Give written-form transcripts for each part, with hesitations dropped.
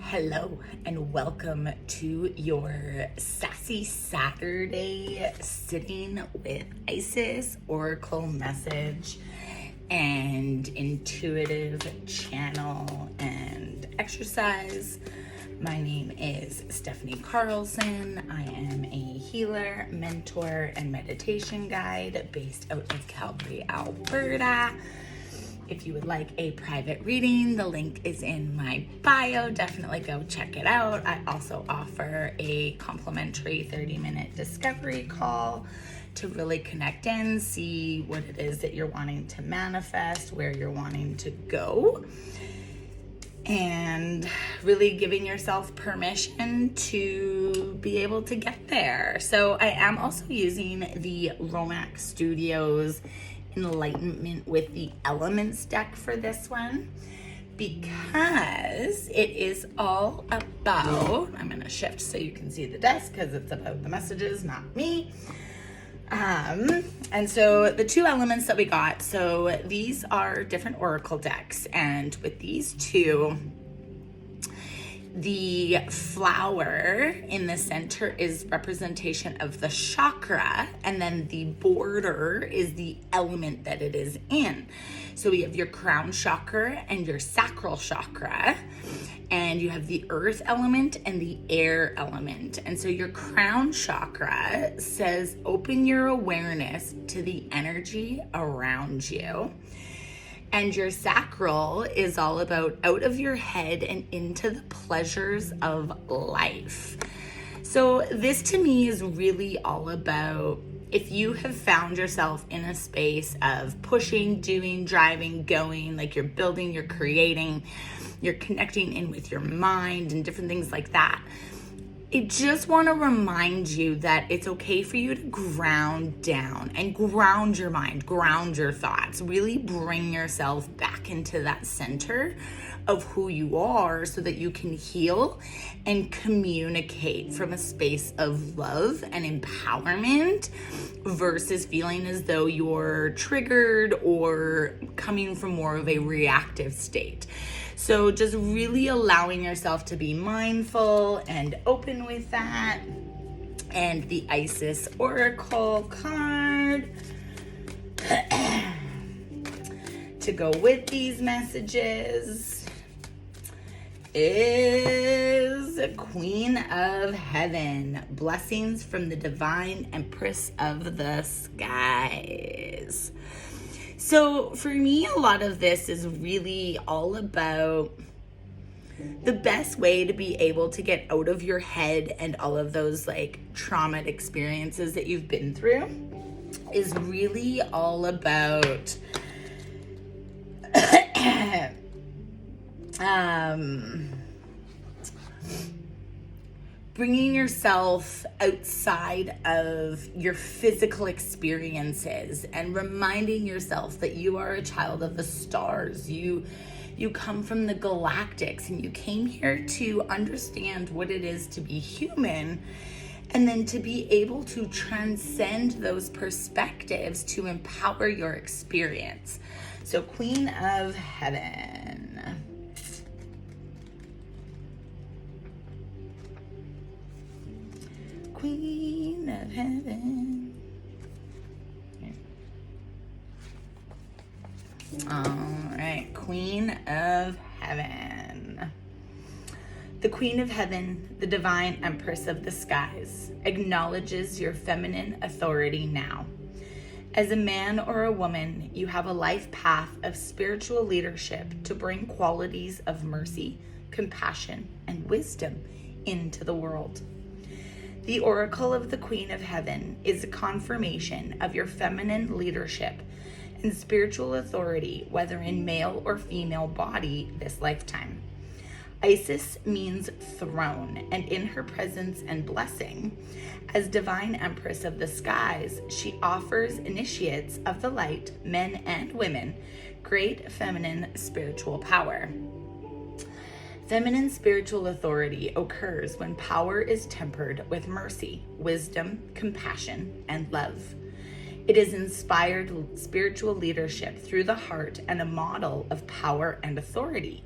Hello and welcome to your Sassy Saturday Sitting with Isis Oracle message and intuitive channel and exercise. My name is Stephanie Carlson. I am a healer, mentor, and meditation guide based out of Calgary, Alberta. If you would like a private reading, the link is in my bio. Definitely go check it out. I also offer a complimentary 30-minute discovery call to really connect in, see what it is that you're wanting to manifest, where you're wanting to go, and really giving yourself permission to be able to get there. So I am also using the Romax Studios Enlightenment with the Elements deck for this one because it is all about, I'm going to shift so you can see the desk because it's about the messages, not me. And so the two elements that we got, so these are different oracle decks, and with these two, the flower in the center is representation of the chakra, and then the border is the element that it is in. So we have your crown chakra and your sacral chakra, and you have the earth element and the air element. And so your crown chakra says open your awareness to the energy around you. And your sacral is all about out of your head and into the pleasures of life. So this to me is really all about if you have found yourself in a space of pushing, doing, driving, going, like you're building, you're creating, you're connecting in with your mind and different things like that. I just want to remind you that it's okay for you to ground down and ground your mind, ground your thoughts, really bring yourself back into that center of who you are so that you can heal and communicate from a space of love and empowerment versus feeling as though you're triggered or coming from more of a reactive state. So just really allowing yourself to be mindful and open with that. And the Isis Oracle card to go with these messages is Queen of Heaven. Blessings from the Divine Empress of the Skies. So for me, a lot of this is really all about the best way to be able to get out of your head and all of those like trauma experiences that you've been through is really all about bringing yourself outside of your physical experiences and reminding yourself that you are a child of the stars. You come from the galactics and you came here to understand what it is to be human and then to be able to transcend those perspectives to empower your experience. So Queen of Heaven. Queen of Heaven. All right, Queen of Heaven. The Queen of Heaven, the Divine Empress of the Skies, acknowledges your feminine authority now. As a man or a woman, you have a life path of spiritual leadership to bring qualities of mercy, compassion, and wisdom into the world. The Oracle of the Queen of Heaven is a confirmation of your feminine leadership and spiritual authority, whether in male or female body this lifetime. Isis means throne, and in her presence and blessing, as Divine Empress of the Skies, she offers initiates of the light, men and women, great feminine spiritual power. Feminine spiritual authority occurs when power is tempered with mercy, wisdom, compassion, and love. It is inspired spiritual leadership through the heart and a model of power and authority.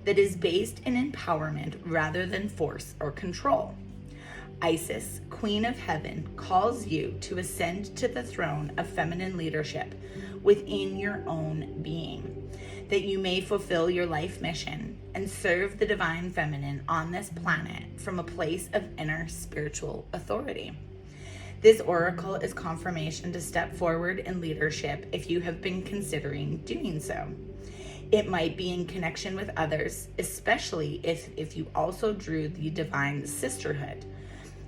that is based in empowerment rather than force or control. Isis, Queen of Heaven, calls you to ascend to the throne of feminine leadership within your own being, that you may fulfill your life mission and serve the divine feminine on this planet from a place of inner spiritual authority. This oracle is confirmation to step forward in leadership if you have been considering doing so. It might be in connection with others, especially if you also drew the divine sisterhood.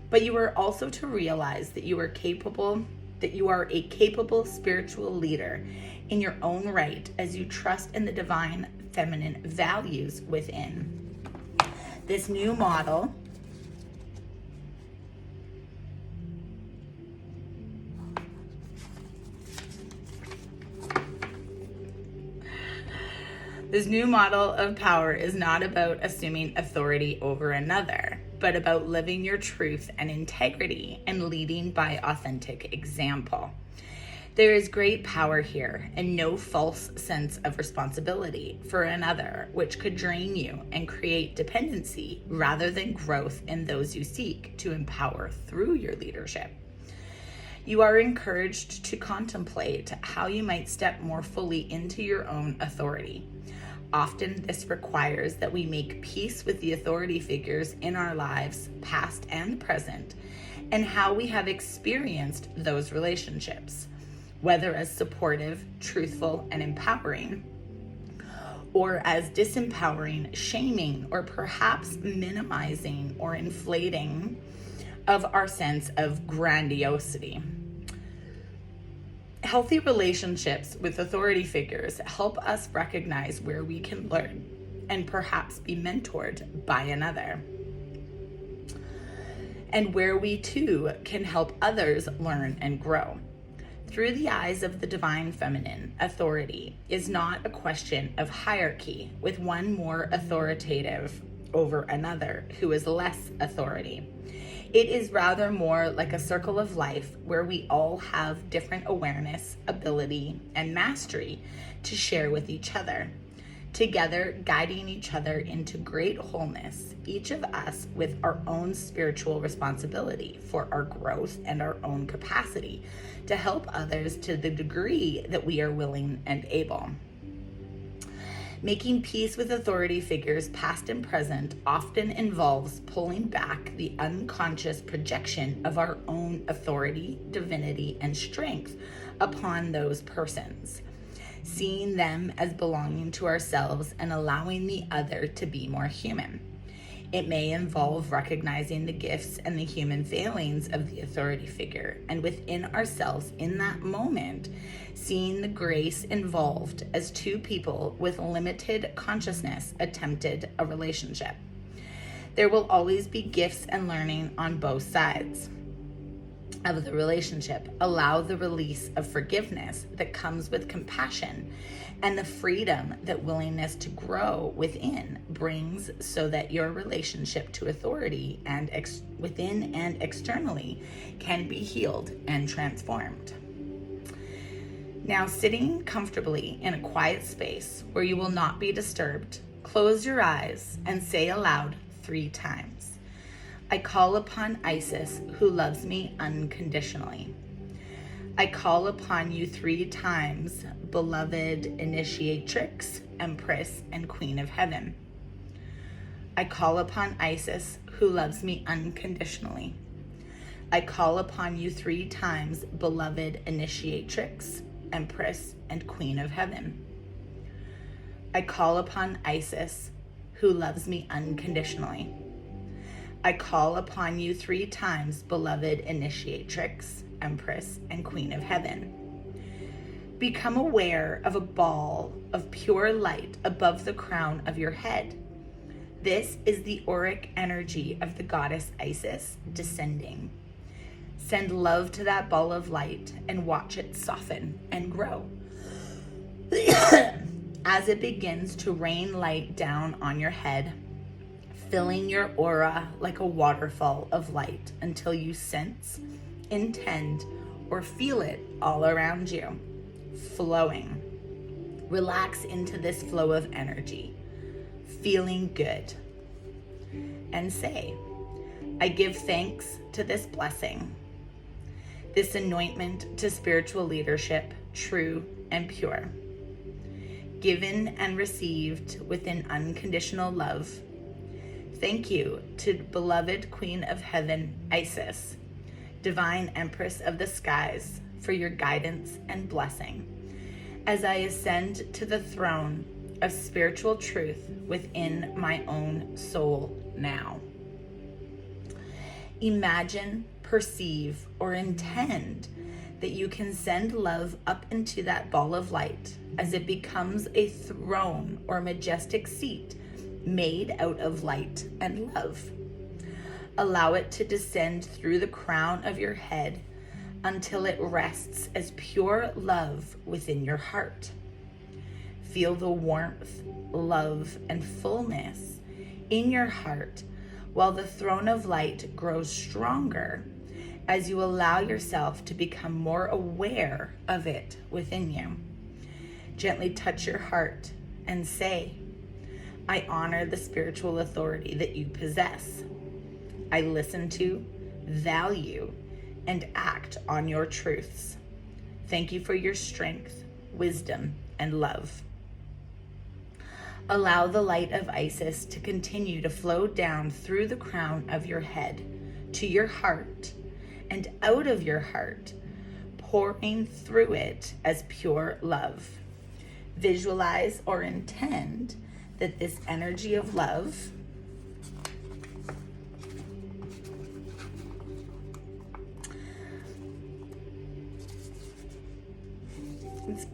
But you are also to realize that you are a capable spiritual leader in your own right as you trust in the divine feminine values within. This new model of power is not about assuming authority over another, but about living your truth and integrity and leading by authentic example. There is great power here and no false sense of responsibility for another, which could drain you and create dependency rather than growth in those you seek to empower through your leadership. You are encouraged to contemplate how you might step more fully into your own authority. Often this requires that we make peace with the authority figures in our lives, past and present, and how we have experienced those relationships, whether as supportive, truthful, and empowering, or as disempowering, shaming, or perhaps minimizing or inflating of our sense of grandiosity. Healthy relationships with authority figures help us recognize where we can learn and perhaps be mentored by another, and where we too can help others learn and grow. Through the eyes of the divine feminine, authority is not a question of hierarchy with one more authoritative over another who is less authority. It is rather more like a circle of life where we all have different awareness, ability, and mastery to share with each other, together guiding each other into great wholeness, each of us with our own spiritual responsibility for our growth and our own capacity to help others to the degree that we are willing and able. Making peace with authority figures, past and present, often involves pulling back the unconscious projection of our own authority, divinity, and strength upon those persons, seeing them as belonging to ourselves and allowing the other to be more human. It may involve recognizing the gifts and the human failings of the authority figure, and within ourselves in that moment, seeing the grace involved as two people with limited consciousness attempted a relationship. There will always be gifts and learning on both sides of the relationship. Allow the release of forgiveness that comes with compassion and the freedom that willingness to grow within brings, so that your relationship to authority and within and externally can be healed and transformed. Now, sitting comfortably in a quiet space where you will not be disturbed, close your eyes and say aloud 3 times, I call upon Isis, who loves me unconditionally. I call upon you 3 times, beloved initiatrix, empress, and queen of heaven. I call upon Isis, who loves me unconditionally. I call upon you 3 times, beloved initiatrix, empress, and queen of heaven. I call upon Isis, who loves me unconditionally. I call upon you 3 times, beloved initiatrix, empress, and queen of heaven. Become aware of a ball of pure light above the crown of your head. This is the auric energy of the goddess Isis descending. Send love to that ball of light and watch it soften and grow as it begins to rain light down on your head, filling your aura like a waterfall of light until you sense, intend, or feel it all around you, flowing. Relax into this flow of energy. feeling good. And say, I give thanks to this blessing, this anointment to spiritual leadership, true and pure, given and received with an unconditional love. Thank you to beloved Queen of Heaven, Isis, Divine Empress of the Skies, for your guidance and blessing as I ascend to the throne of spiritual truth within my own soul now. Imagine, perceive, or intend that you can send love up into that ball of light as it becomes a throne or majestic seat made out of light and love. Allow it to descend through the crown of your head until it rests as pure love within your heart. Feel the warmth, love, and fullness in your heart while the throne of light grows stronger as you allow yourself to become more aware of it within you. Gently touch your heart and say, I honor the spiritual authority that you possess. I listen to, value, and act on your truths. Thank you for your strength, wisdom, and love. Allow the light of Isis to continue to flow down through the crown of your head to your heart and out of your heart, pouring through it as pure love. Visualize or intend that this energy of love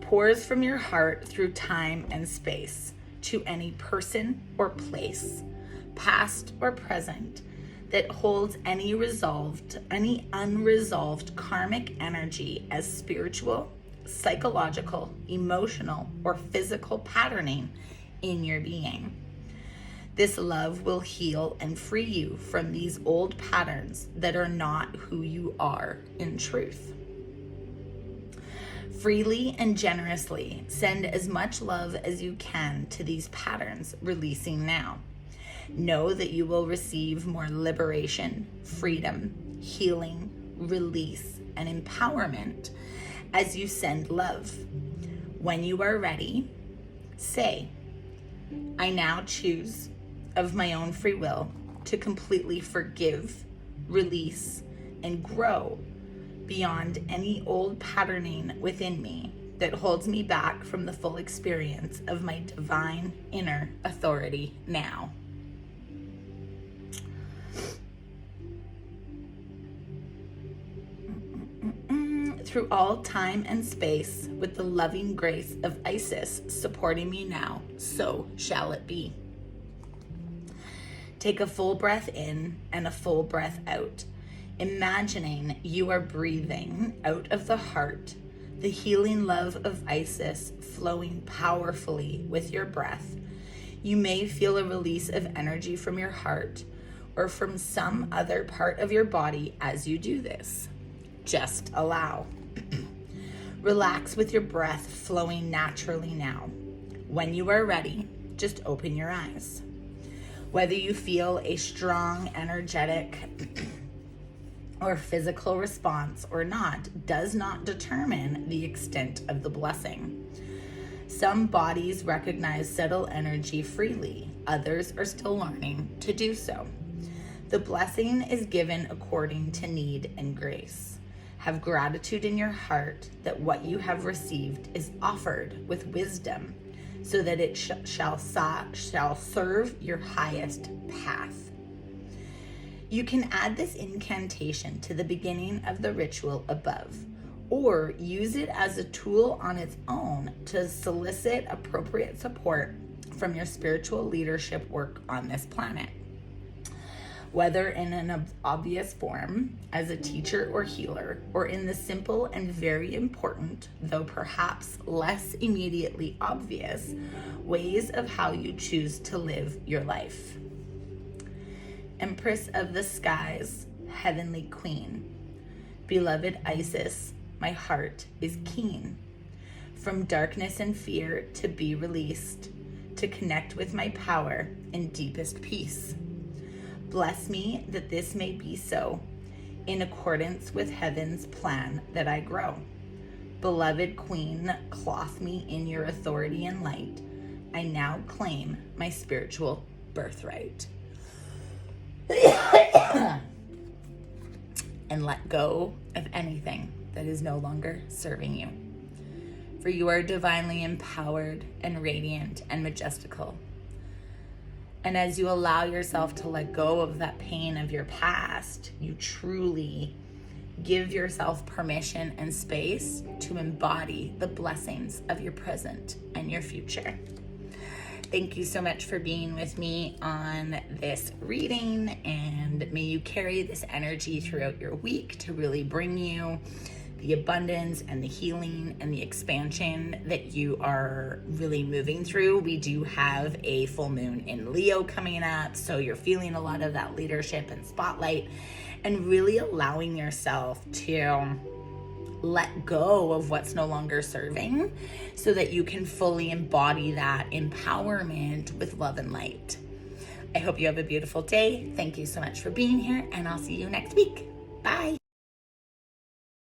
pours from your heart through time and space to any person or place, past or present, that holds any unresolved karmic energy as spiritual, psychological, emotional, or physical patterning in your being. This love will heal and free you from these old patterns that are not who you are in truth. Freely and generously send as much love as you can to these patterns, releasing now. Know that you will receive more liberation, freedom, healing, release, and empowerment as you send love. When you are ready, say, I now choose of my own free will to completely forgive, release, and grow beyond any old patterning within me that holds me back from the full experience of my divine inner authority now. Through all time and space, with the loving grace of Isis supporting me now, so shall it be. Take a full breath in and a full breath out, imagining you are breathing out of the heart, the healing love of Isis flowing powerfully with your breath. You may feel a release of energy from your heart or from some other part of your body as you do this. Just allow. Relax with your breath flowing naturally now. When you are ready, just open your eyes. Whether you feel a strong, energetic, or physical response or not does not determine the extent of the blessing. Some bodies recognize subtle energy freely, others are still learning to do so. The blessing is given according to need and grace. Have gratitude in your heart that what you have received is offered with wisdom, so that it shall serve your highest path. You can add this incantation to the beginning of the ritual above, or use it as a tool on its own to solicit appropriate support from your spiritual leadership work on this planet. Whether in an obvious form, as a teacher or healer, or in the simple and very important, though perhaps less immediately obvious, ways of how you choose to live your life. Empress of the skies, heavenly queen, beloved Isis, my heart is keen. From darkness and fear to be released, to connect with my power in deepest peace. Bless me that this may be so, in accordance with heaven's plan that I grow. Beloved Queen, clothe me in your authority and light. I now claim my spiritual birthright. And let go of anything that is no longer serving you. For you are divinely empowered and radiant and majestical. And as you allow yourself to let go of that pain of your past, you truly give yourself permission and space to embody the blessings of your present and your future. Thank you so much for being with me on this reading, and may you carry this energy throughout your week to really bring you the abundance and the healing and the expansion that you are really moving through. We do have a full moon in Leo coming up, so you're feeling a lot of that leadership and spotlight, and really allowing yourself to let go of what's no longer serving so that you can fully embody that empowerment with love and light. I hope you have a beautiful day. Thank you so much for being here, and I'll see you next week.